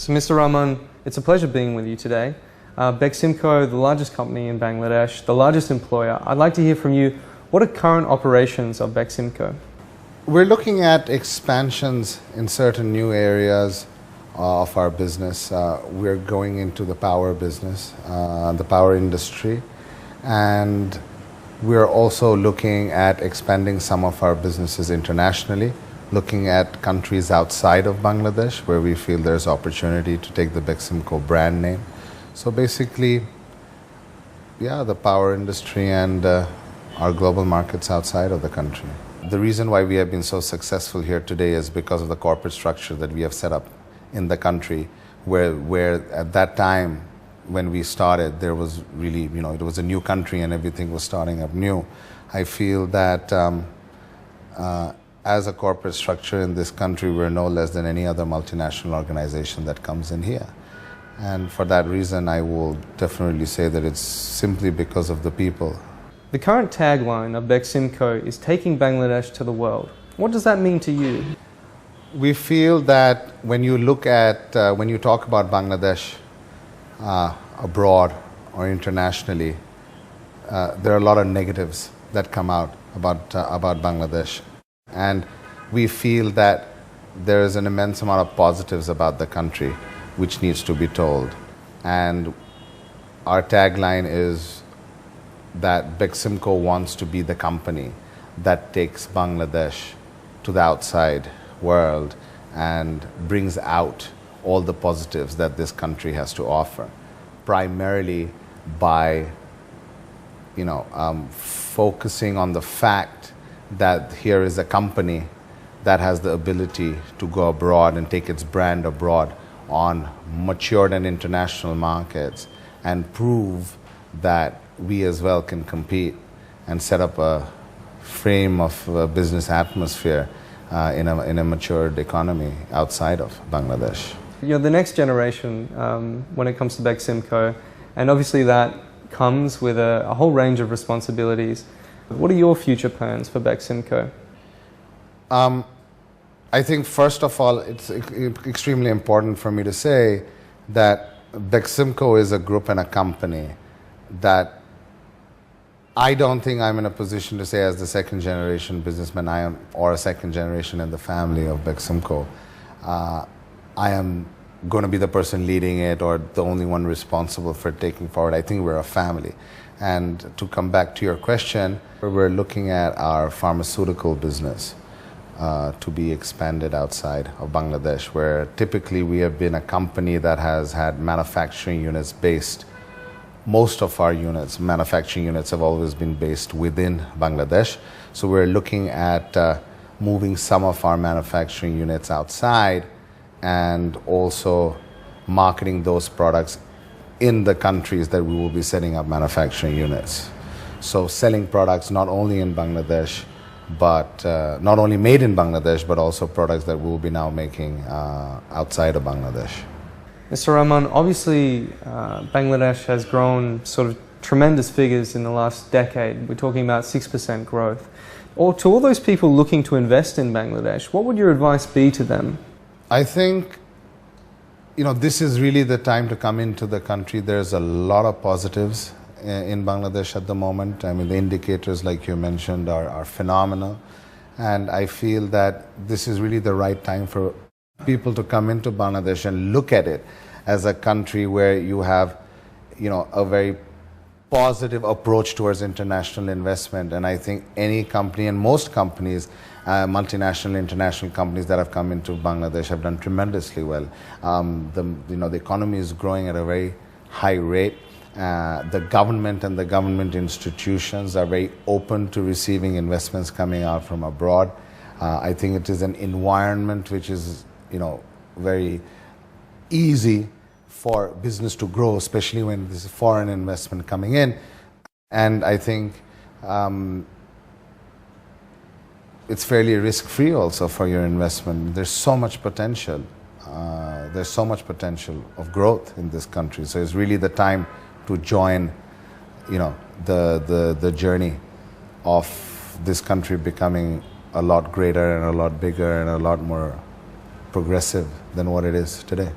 So Mr. Rahman, it's a pleasure being with you today. BEXIMCO, the largest company in Bangladesh, the largest employer. I'd like to hear from you, what are current operations of BEXIMCO? We're looking at expansions in certain new areas of our business. We're going into the power business, the power industry, and we're also looking at expanding some of our businesses internationally, looking at countries outside of Bangladesh where we feel there's opportunity to take the BEXIMCO brand name. So basically, the power industry and our global markets outside of the country. The reason why we have been so successful here today is because of the corporate structure that we have set up in the country, where at that time when we started, there was really, it was a new country and everything was starting up new. I feel that as a corporate structure in this country, we're no less than any other multinational organization that comes in here. And for that reason, I will definitely say that it's simply because of the people. The current tagline of BEXIMCO is taking Bangladesh to the world. What does that mean to you? We feel that when you look at, when you talk about Bangladesh abroad or internationally, there are a lot of negatives that come out about Bangladesh. And we feel that there is an immense amount of positives about the country which needs to be told. And our tagline is that BEXIMCO wants to be the company that takes Bangladesh to the outside world and brings out all the positives that this country has to offer, primarily by focusing on the fact that here is a company that has the ability to go abroad and take its brand abroad on matured and international markets and prove that we as well can compete and set up a frame of a business atmosphere in a matured economy outside of Bangladesh. You're the next generation when it comes to BEXIMCO, and obviously that comes with a whole range of responsibilities. What are your future plans for BEXIMCO? I think first of all, it's extremely important for me to say that BEXIMCO is a group and a company that I don't think I'm in a position to say as the second generation businessman I am, or a second generation in the family of BEXIMCO. I am going to be the person leading it or the only one responsible for taking forward. I think we're a family. And to come back to your question, we're looking at our pharmaceutical business to be expanded outside of Bangladesh, where typically we have been a company that has had manufacturing units based. Most of our units, manufacturing units, have always been based within Bangladesh. So we're looking at moving some of our manufacturing units outside and also marketing those products in the countries that we will be setting up manufacturing units. So selling products not only in Bangladesh, but not only made in Bangladesh, but also products that we will be now making outside of Bangladesh. Mr. Rahman, obviously Bangladesh has grown sort of tremendous figures in the last decade. We're talking about 6% growth. Or to all those people looking to invest in Bangladesh, what would your advice be to them? I think, this is really the time to come into the country. There's a lot of positives in Bangladesh at the moment. I mean, the indicators, like you mentioned, are phenomenal. And I feel that this is really the right time for people to come into Bangladesh and look at it as a country where you have, a very positive approach towards international investment. And I think any company and most companies, multinational, international companies that have come into Bangladesh have done tremendously well. The economy is growing at a very high rate. The government and the government institutions are very open to receiving investments coming out from abroad. I think it is an environment which is, very easy for business to grow, especially when there's foreign investment coming in. And I think it's fairly risk-free also for your investment. There's so much potential. There's so much potential of growth in this country. So it's really the time to join, the journey of this country becoming a lot greater and a lot bigger and a lot more progressive than what it is today.